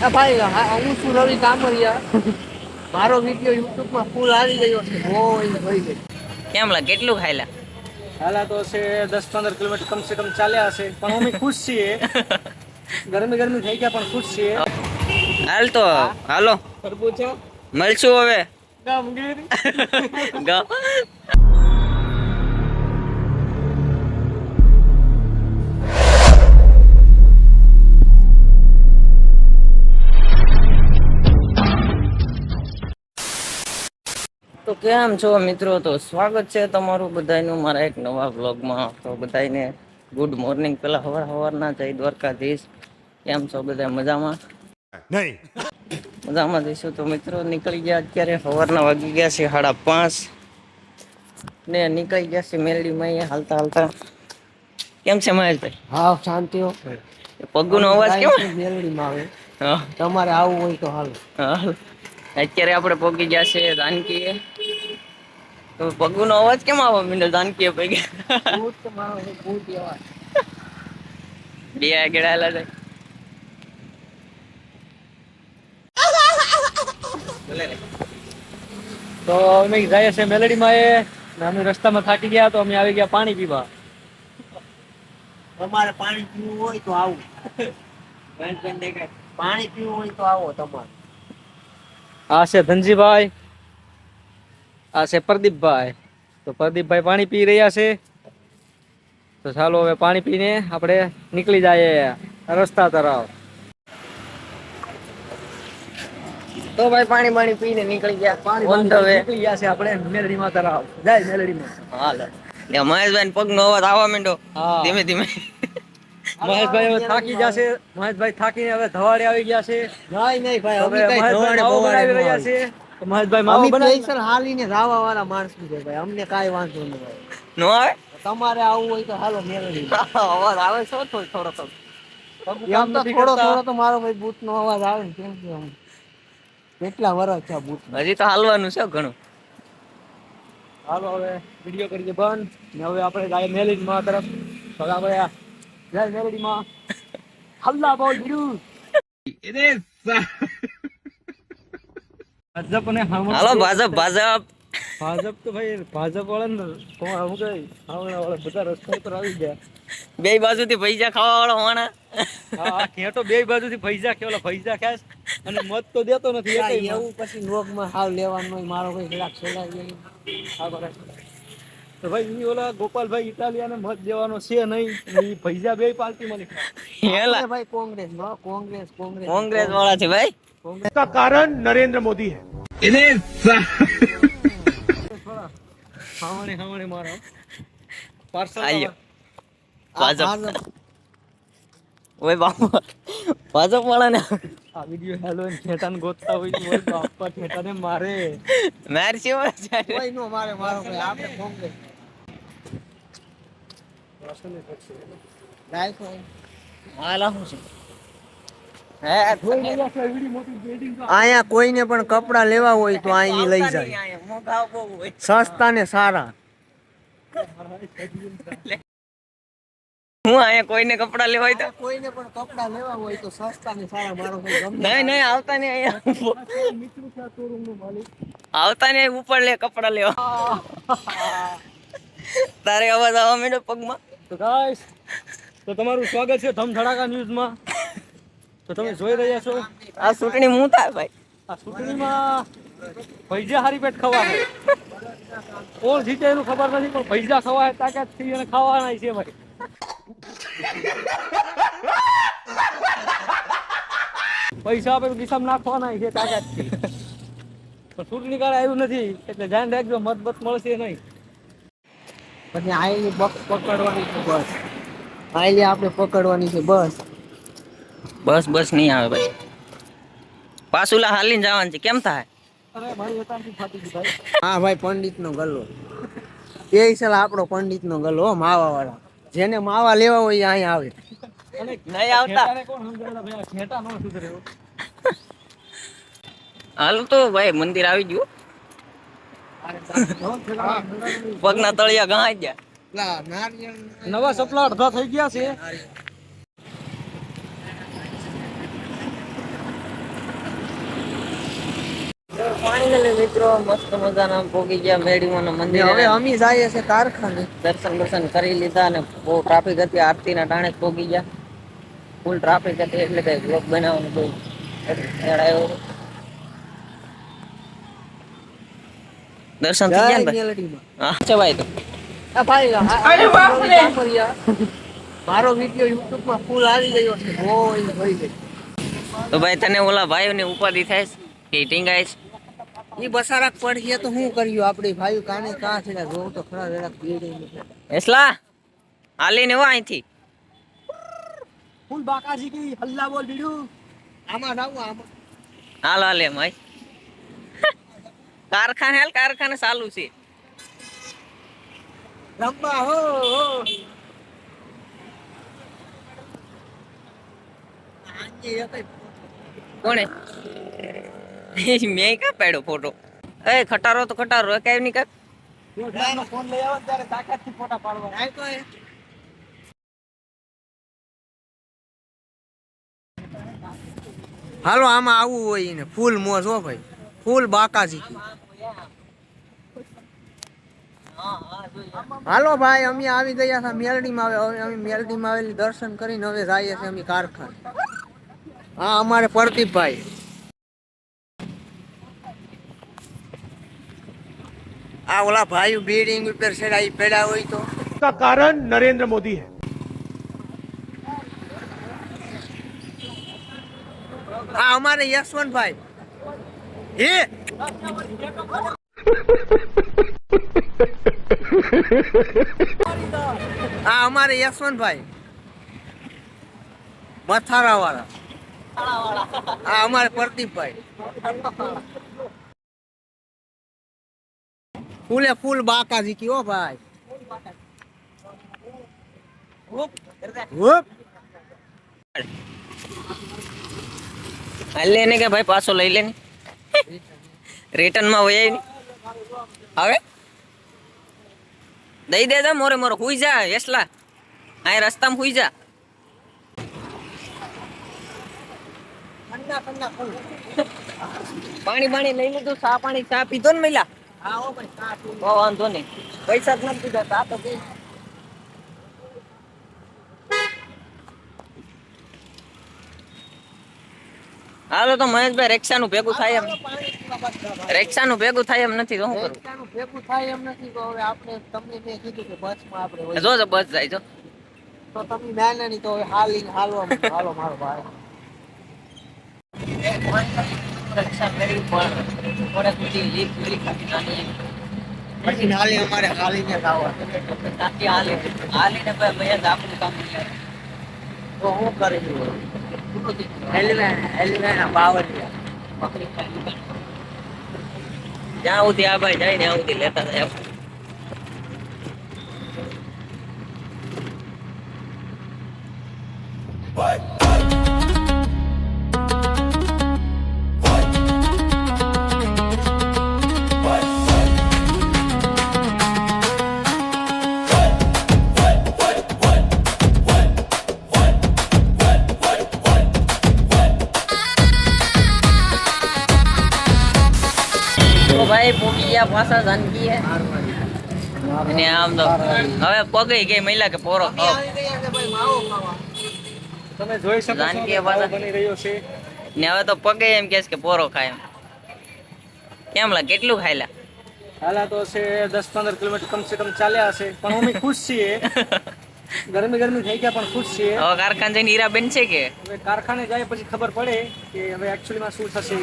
ભાઈ હું છું રવિ કામરિયા. મારો વિડીયો યુટ્યુબમાં ફૂલ આવી ગયો છે. બહુ થઈ ગઈ. કેમ લા કેટલું ખાયલા? હાલા તો છે 10-15 કિલોમીટર કમ સે કમ ચાલ્યા હશે, પણ અમે ખુશ છીએ. ગરમી ગરમી થઈ ગયા પણ ખુશ છીએ. હાલ તો હાલો તરબૂચા મળશું હવે. ગામગીરી તો કેમ છો મિત્રો? તો સ્વાગત છે તમારું બધાનું મારા એક નવા વ્લોગમાં. તો બધાને ગુડ મોર્નિંગ. પેલા સવારના જય દ્વારકાધીશ. કેમ છો બધા? મજામાં? નહીં મજામાં જઈશું. તો મિત્રો નીકળી ગયા અત્યારે સવારના વાગી ગયા છે 5:30 ને નીકળી ગયા છે મેલડીમાં હાલતા હાલતા. કેમ છે મહેશભાઈ? હા શાંતિ હો. પગનો અવાજ કેમ મેલડીમાં આવે? હા તમારે આવું હોય તો હાલ. હા અત્યારે આપણે પહોંચી ગયા છે જાનકીએ. તો પગનો અવાજ કેમ આવવા માંડ્યો જાનકીએ પગે? ભૂત મારો ભૂત એવા. બે આગળાલા જાય. તો અમે જઈએ છે મેલડીમાં અમે રસ્તામાં થાકી ગયા તો અમે આવી ગયા પાણી પીવા. તમારે પાણી પીવું હોય તો આવું. પાણી પીવું હોય તો આવો તમારે. આ છે ધનજીભાઈ, આ છે પ્રદીપભાઈ. તો પ્રદીપભાઈ પાણી પી રહ્યા છે. તો ચાલો હવે પાણી પીને આપણે નીકળી જઈએ રસ્તા તરફ. તો ભાઈ પાણી પીને નીકળી ગયા. નીકળી ગયા છે આપણે મેલડીમાં તરફ. જય મેલડીમાં. હાલો મહેશભાઈ પગનો અવાજ આવવા માંડ્યો હા. ધીમે ધીમે. મહેશભાઈ હવે થાકી જશે. મહેશભાઈ થાકીને હવે ધવાડે આવી ગયા છે. નહીં ભાઈ હવે મહેશભાઈ માવો બનાવી રહ્યા છે. તો મહેશભાઈ માવો બનાવી હાલીને રાવા વાળા માણસ છે ભાઈ, અમને કાંઈ વાંધો નહીં ભાઈ. નો આવે તમારે આવું હોય તો હાલો મેળવી. અવાજ આવે છે થોડો થોડો. એમ તો થોડો થોડો તો મારો ભાઈ બૂટ નો અવાજ આવે ને. કેમ કે આમ કેટલા વર્ષ છે બૂટ? હજી તો હાલવાનું છે ઘણું. હાલો હવે વિડીયો કરીએ બંધ ને હવે આપણે જાય મેલડીમાં તરફ. હવે આપણે જય મેલડીમાં. હલ્લા બોલ બીડું. ભાજપ અને હાલો ભાજપ ભાજપ. ભાજપ તો ભાઈ ભાજપ વાળા ને હું કઈ હાવણા વાળા બધા રસ્તા ઉપર આવી ગયા. બે બાજુથી પૈસા ખાવા વાળો માણા. હા ખેતો બે બાજુથી પૈસા કેવલા પૈસા ખાસ અને મત તો દેતો નથી. કાંઈ એવું પછી લોગમાં હાવ લેવાનું હોય. મારો ભાઈ જરાક સોલાઈ જાય. તો ભાઈ ઈ ઓલા ગોપાલભાઈ ઇટાલિયાને મત દેવાનો છે નહીં. ઈ પૈસા બે પાર્ટી માં હેલા ભાઈ કોંગ્રેસ નો કોંગ્રેસ કોંગ્રેસ કોંગ્રેસ વાળા છે ભાઈ. का कारण नरेंद्र मोदी है ખાવણે મારો પાર્સલ આયો ભાજપ. ઓય બાપુ ભાજપ વાળા ને આ વિડિયો હેલો ને ખેટાને ગોતતા હોય તો ઓય બાપા ખેટાને મારે. માર છે કોઈ નો મારે. મારો ભાઈ આપણે કોંગ્રેસ રાઈટ હોય. હાલા હું છે હે અહીંયા કોઈને પણ કપડા લેવા હોય તો અહીં લઈ જાય. મોઘા બહુ હોય. સસ્તા ને સારા. હું અહીંયા કોઈને કપડા લેવા હોય તો કોઈને પણ કપડા લેવા હોય તો સસ્તા ને સારા. મારો ભાઈ ગમે નહીં આવતા ને અહીંયા આવતા ને ઉપર લે કપડા લેવા. તારે અવાજ આવવા માંડ્યો પગમાં. તો ગાઈસ તો તમારું સ્વાગત છે ધમધડાકા ન્યૂઝમાં. તો તમે જોઈ રહ્યા છો આ ચૂંટણી હું થાય ભાઈ. આ ચૂંટણીમાં પૈસા હારી પેટ ખવાય. કોણ જીતે એનું ખબર નથી પણ પૈસા ખવાય તાકાત થી અને ખાવાના છે ભાઈ. પૈસા આપણે દિશામાં નાખવાના છે તાકાત થી. પણ ચૂંટણી કાળ આવ્યું નથી એટલે ધ્યાન રાખજો મત મળશે નહીં. પછી આઈલી બસ પકડવાની છે. બસ આઈલી આપણે પકડવાની છે બસ. બસ નહીં આવે ભાઈ. પાછુલા હાલીને જવાનું છે. કેમ થાય? અરે મારી વતાનથી ફાટી ગઈ ભાઈ. હા ભાઈ પંડિત નો ગલ્લો. એ સાલ આપણો પંડિત નો ગલ્લો માવા વાળા. જેને માવા લેવા હોય એ અહીંયા આવે. અને નહીં આવતા. ખેટાને કોણ સમજાવેલા ભાઈ? આ ખેટા નો સુધરે. હાલ તો ભાઈ મંદિર આવી ગયું. પગના તળિયા ગહાઈ ગયા. નવા સપલા અડધા થઈ ગયા છે. ફાઇનલી મિત્રો મસ્ત મજાના પોગી ગયા મેડીમાના મંદિરે. હવે અમે જઈએ છે કારખાને. દર્શન કરી લીધા અને બહુ ટ્રાફિક હતી. આરતીના ટાણે જ પોગી ગયા. ફૂલ ટ્રાફિક હતી એટલે કઈ બ્લોગ બનાવવાનું બહુ મેળ આવ્યો. દર્શન થઈ ગયા ને ભાઈ? મેલડીમાં. હા છે ભાઈ. તો આ ભાઈ અરે બાપ રે, મારો વિડિયો YouTube માં ફૂલ આવી ગયો છે. ઓય ભરી ગઈ. તો ભાઈ તને ઓલા ભાઈઓની ઉપાધિ થાય છે કે ટીંગાય છે? ઈ બસારાક પડી તો શું કર્યું આપડે ભાઈ કાને કા છે જોઉં તો ખરા જરા પીડી. એસલા હાલીને હો અહીંથી. ફૂલ બાકાજી કી હલ્લા બોલ બીડું. આમાં આવું આમાં. હાલ હાલ એમ ભાઈ. કારખાને ચાલુ છે. રંબા હો હો. આજે એક કોણે મેં કા પાડ્યો ફોટો? એ ખટારો તો ખટારો કઈ નહીં કાક. ફોન લઈ આવો ત્યારે તાકાતથી ફોટા પાડવા. આય તો એ. હાલો આમાં આવવું હોય ને ફૂલ મોજ હો ભાઈ. ફૂલ બાકાજી. હાલો ભાઈ અમે આવી ગયા હતા મેલડીમાં. હવે અમે મેલડીમાં આવેલી દર્શન કરીને હવે જઈએ છીએ અમે કારખાને. હા અમારે પ્રદીપભાઈ. આ ઓલા ભાઈ બિલ્ડિંગ ઉપર ચડાઈ પેડા હોય તો का कारण नरेंद्र मोदी है। આ અમારે યશવંતભાઈ હે આ અમારે યશવંતભાઈ મથારા વાળા. આ અમારે પ્રદીપભાઈ. ફૂલે ફૂલ બાકાજી કયો ભાઈ. હાલ લેને કે ભાઈ પાછો લઈ લેને. રિટર્ન માં વહી ને હવે દઈ દેજો. મોરે હુઈ જા એસલા. આ રસ્તામાં હુઈ જા. પાણી લઈ લીધું. ચા પીધો ને મહિલા? વાંધો નહીં. પૈસા જ નથી દીધા. ચા તો પી. હાલો તો મહેશભાઈ રિક્ષાનું ભેગું થાય એમ નથી. તો શું કરું? ભેગું થાય એમ નથી તો હવે આપણે તમને મેં કીધું કે બસમાં આપણે જો બસ જાય જો. તો તમે નાના ની તો હવે હાલો મારો ભાઈ. રિક્ષા મેળવી પણ થોડે સુધી લીક પછી હાલી અમારે હાલીને જ આવવાનું. હાલીને ભાઈ મહેશ આપણું કામ નહીં આવે. તો હું કરી એલિવેના બાવળિયા. જ્યાં સુધી આ ભાઈ જાય ને ત્યાં સુધી લેતા જાય. ભાઈ પોગી ગયા પાછા જાનકી હે ને આમ તો હવે પગઈ ગઈ મહિલા કે પોરો ખાવ. તમે જોઈ શકો છો જાનકી માવો બની રહ્યો છે. ને હવે તો પગે એમ કે પોરો ખાય એમ. કેમ લા કેટલું ખાયલા? હાલા તો છે 10-15 કિલોમીટર કમ સે કમ ચાલ્યા હશે. પણ અમે ખુશ છીએ. ગરમી થઈ ગયા પણ ખુશ છીએ. હવે કારખાને જઈને હીરા બેન છે કે હવે કારખાને જાય પછી ખબર પડે કે હવે એકચ્યુઅલીમાં શું થશે.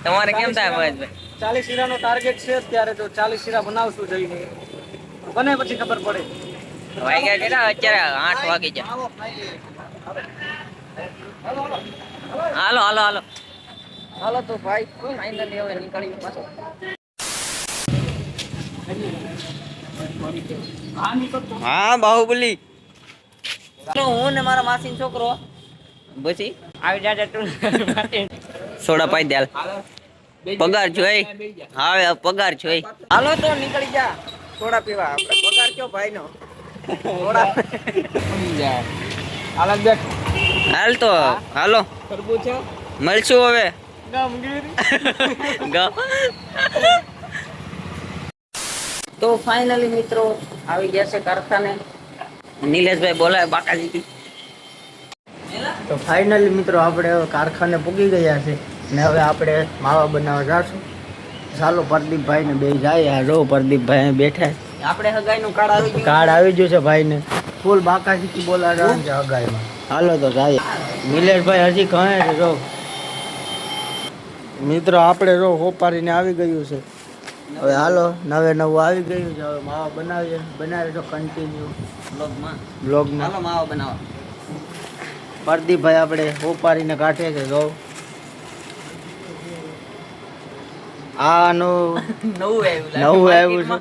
તમારે કેમ થાય મહેશભાઈ? 40 હીરાનો ટાર્ગેટ છે અત્યારે. તો 40 હીરા બનાવશું જઈને. બને પછી ખબર પડે. વાગ્યા કેટલા? અત્યારે 8 વાગી ગયા. હાલો તો ભાઈ ફાઇનલી હવે નીકળી પાછો. હા બાહુબલી. હું ને મારા માસીનો છોકરો પછી આવી જાય તું સોડા પાઈ દે. પગાર જોઈ. હા પગાર જોઈ. હાલો તો નીકળી જા સોડા પીવા. આપણે પગાર કયો ભાઈ નો સોડા. હાલ તો હાલો મળશું હવે. તો ફાઇનલી મિત્રો આવી ગયા છે કારખાને. નિલેશભાઈ બોલાય બાકાજી. તો ફાઇનલી મિત્રો આપણે હવે કારખાને પૂગી ગયા છે ને હવે આપણે માવા બનાવવા જાશું. ચાલો પ્રદીપભાઈ ને બે જાય. જો પ્રદીપભાઈ અહીં બેઠા છે. આપણે હગાઈનું કાર્ડ આવી ગયું. કાર્ડ આવી ગયું છે ભાઈને. ફૂલ બાકાજી બોલાવવાનું છે હગાઈમાં. હાલો તો જાય. નિલેશભાઈ હજી કહે છે જો મિત્રો આપણે જો હોપારીને આવી ગયું છે. હવે હાલો નવે નવું આવી ગયું છે. હવે માવા બનાવીએ તો કન્ટિન્યુ બ્લોગમાં. હાલો માવા બનાવો. પ્રદીપભાઈ આપણે હોપારીને કાઢે છે જો. આનું નવું આવ્યું છે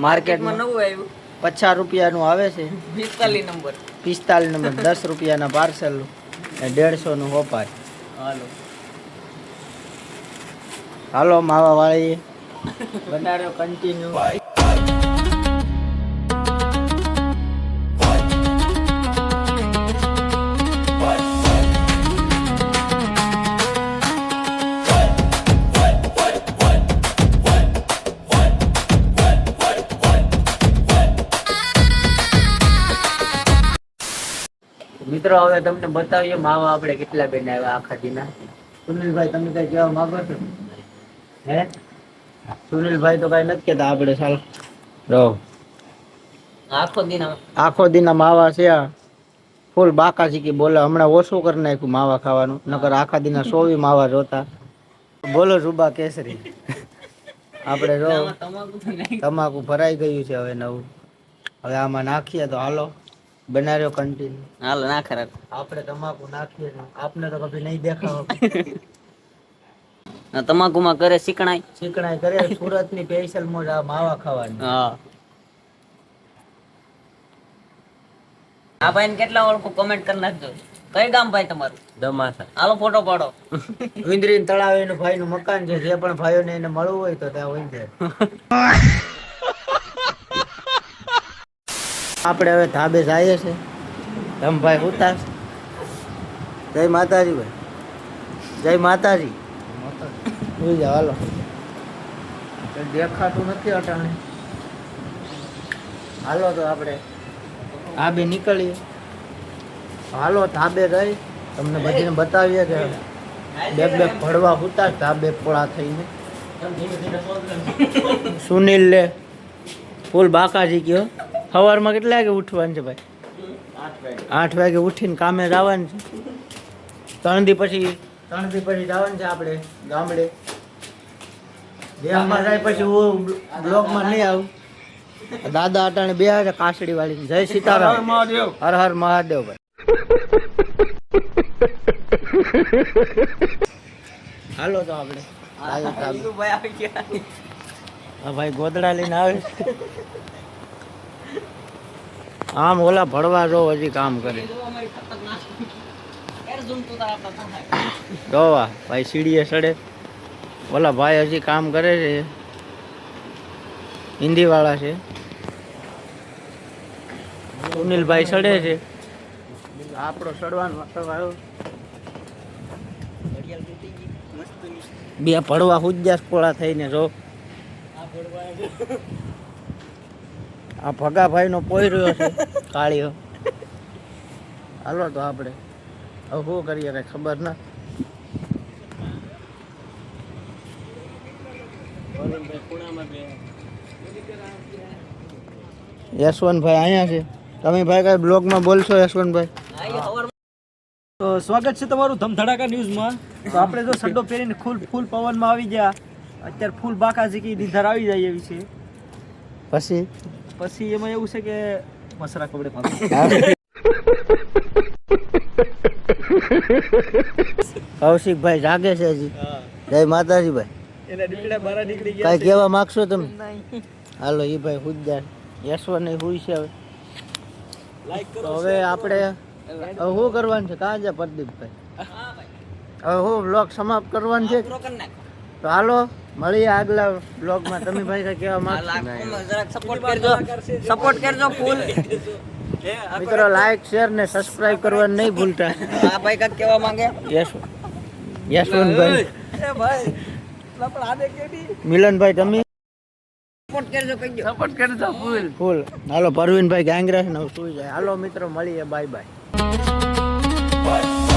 માર્કેટમાં. નવું આવ્યું. 50 રૂપિયાનું આવે છે. 45 નંબર. 45 નંબર 10 રૂપિયાના પાર્સલ ને 150 નું હોપાર. હાલો હાલો માવા વાળી બનાવ્યો કન્ટિન્યુ. મિત્રો હવે તમને બતાવીએ માવા આપણે કેટલા બનાવ્યા આખા દીના. સુનિલભાઈ તમે કઈ કહેવા માંગો છો? હે સુનિલભાઈ તો કઈ નથી કહેતા. આપણે ચાલો રહો. આખો દીના માવા છે આ. ફૂલ બાકા શીખી બોલે. હમણાં ઓછું કરી નાખ્યું માવા ખાવાનું. નકર આખા દીના 100 માવા જોતા. બોલો રૂબા કેસરી. આપણે જો તમાકુ ભરાઈ ગયું છે હવે નવું. હવે આમાં નાખીએ તો હાલો બનાવ્યો કન્ટિન્યુ. હાલો ના ખરા. આપણે તમાકુ નાખીએ ને આપને તો કભી નહીં દેખાવ. તમાકુમાં કરે શીકણાઈ કરે. સુરતની સ્પેશિયલ મોજ આ માવા ખાવાની. હા આ ભાઈને કેટલા ઓળખો કમેન્ટ કરી નાખજો. કઈ ગામ ભાઈ તમારું? દમાસા. હાલો ફોટો પાડો. વિંદરીન તળાવ એનું ભાઈનું મકાન છે. જે પણ ભાઈઓને એને મળવું હોય તો ત્યાં હોય છે. આપણે હવે ધાબે જઈએ છે. ધમભાઈ ઉતાર. જય માતાજી ભાઈ. જય માતાજી. જોઈ જાવ હાલો. દેખાતું નથી અટાણે. હાલો તો આપણે ધાબે નીકળીએ. હાલો ધાબે રહી તમને બધીને બતાવીએ કે બે ભડવા ઉતાર ધાબે પોળા થઈને. સુનિલ લે ફૂલ બાકાજી ગયો. સવારમાં કેટલા વાગે ઉઠવાનું છે ભાઈ? 8 વાગે ઉઠીને કામે જવાનું છે. 3 દી પછી જવાનું છે આપણે ગામડે. દેહમાં જાય પછી હું બ્લોગમાં નહીં આવું. દાદા અટાણે બે છે કાસડી વાળી. જય સીતારામ. હર હર મહાદેવ ભાઈ. હાલો તો આપણે હા ભાઈ ગોદડા લઈને આવે. આમ ઓલા ભડવા જો હજી કામ કરે. જોવા ભાઈ સીડીએ ચડે. ઓલા ભાઈ હજી કામ કરે છે. હિન્દી વાળા છે. સુનિલભાઈ ચડે છે. આપણો ચડવાનો આવ્યો. બે ભડવા હુજ્જાસ પોળા થઈને જો. આ ભગાભાઈ નો પોયર્યો છે કાળીઓ. હાલો તો આપણે હવે શું કરીએ કઈ ખબર ના. યશવંતભાઈ અહીંયા છે. તમે ભાઈ કઈ બ્લોગમાં બોલશો યશવંતભાઈ? તો સ્વાગત છે તમારું ધમધડાકા ન્યૂઝમાં. તો આપણે જો સડ્ડો પહેરીને ફૂલ પવનમાં આવી ગયા. અત્યારે ફૂલ બાકાજી દીધાર આવી જાય એવી છે. પછી એમાં એવું છે કે મસરા કપડે કૌશિકભાઈ જાગે છે હજી. જય માતાજી ભાઈ. એના દીકરા બારા નીકળી ગયા. કઈ કહેવા માંગશો તમે? હાલો એ ભાઈ હુજદાર યશવંત હુઈ છે. હવે લાઈક કરો. હવે આપણે શું કરવાનું છે? કાં છે પ્રદીપભાઈ? હવે હું બ્લોગ સમાપ્ત કરવાનું છે. તો હાલો મળીએ આગલા બ્લોગમાં. તમે ભાઈ કઈ કહેવા માંગશો? સપોર્ટ કરજો ફૂલ. મિત્રો લાઈક શેર ને સબસ્ક્રાઇબ કરવાનું નહીં ભૂલતા. આ ભાઈ કાક કેવા માંગે? યસ યશવંતભાઈ એ ભાઈ આપણે આને કેડી મિલનભાઈ તમે સપોર્ટ કરજો કઈ સપોર્ટ કરજો ફૂલ ફૂલ હાલો પરવીનભાઈ ગાંગરા ને સુઈ જાય હાલો મિત્રો મળીએ બાય બાય